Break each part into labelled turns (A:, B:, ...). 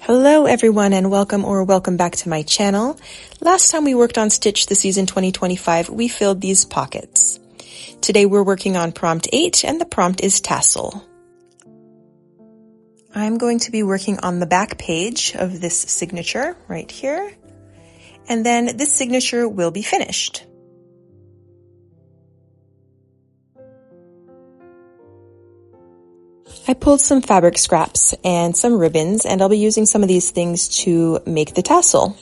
A: Hello everyone and welcome back to my channel. Last time we worked on Stitch the Season 2025, we filled these pockets. Today we're working on prompt 8 and the prompt is tassel. I'm going to be working on the back page of this signature right here, and then this signature will be finished. I pulled some fabric scraps and some ribbons, and I'll be using some of these things to make the tassel.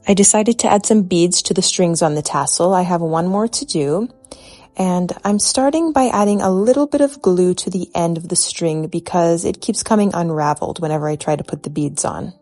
A: I decided to add some beads to the strings on the tassel. I have one more to do, and I'm starting by adding a little bit of glue to the end of the string because it keeps coming unraveled whenever I try to put the beads on.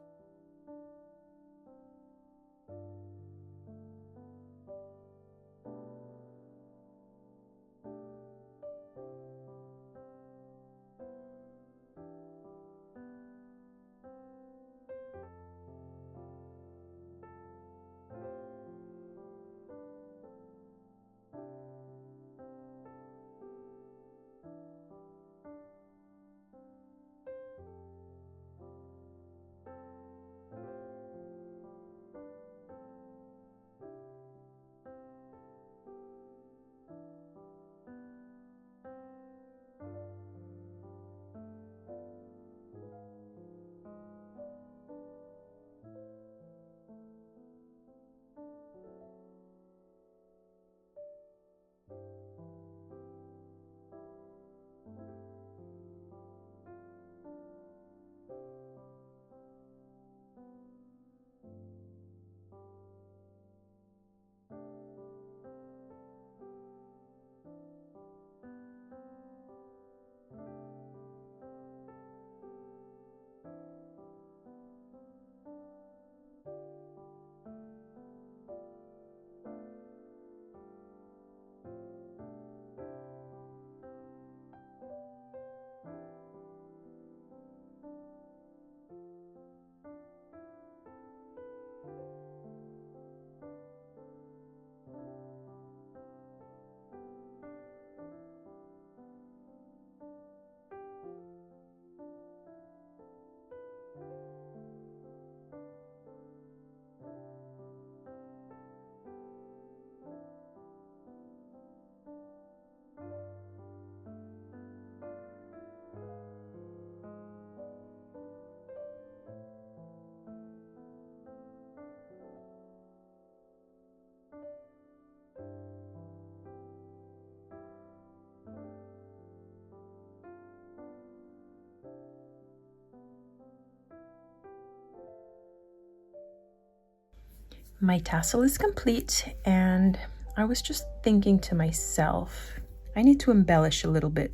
A: My tassel is complete, and I was just thinking to myself, I need to embellish a little bit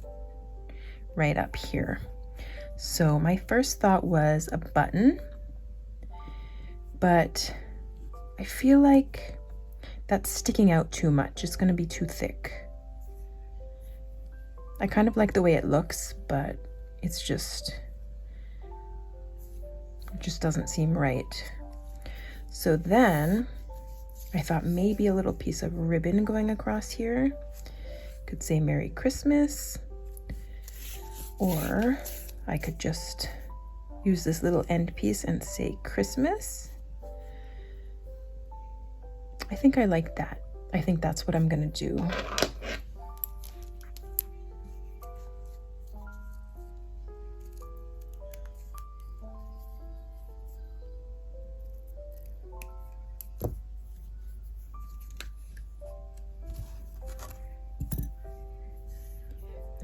A: right up here. So my first thought was a button, but I feel like that's sticking out too much. It's going to be too thick. I kind of like the way it looks, but it just doesn't seem right. So then I thought maybe a little piece of ribbon going across here. Could say Merry Christmas, or I could just use this little end piece and say Christmas. I think I like that. I think that's what I'm gonna do.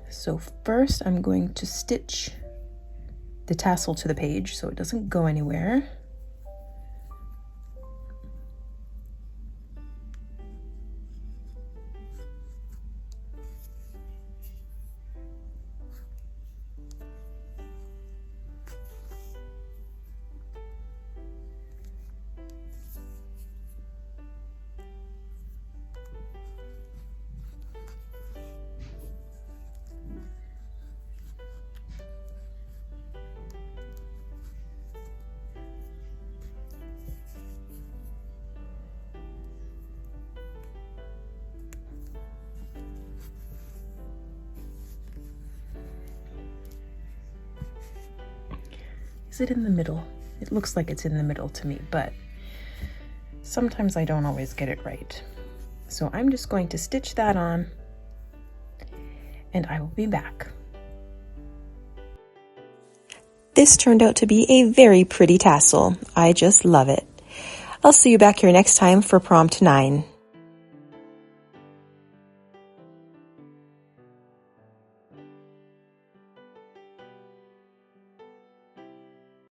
A: So first I'm going to stitch the tassel to the page so it doesn't go anywhere. Is it in the middle? It looks like it's in the middle to me, but sometimes I don't always get it right. So I'm just going to stitch that on, and I will be back. This turned out to be a very pretty tassel. I just love it. I'll see you back here next time for prompt 9.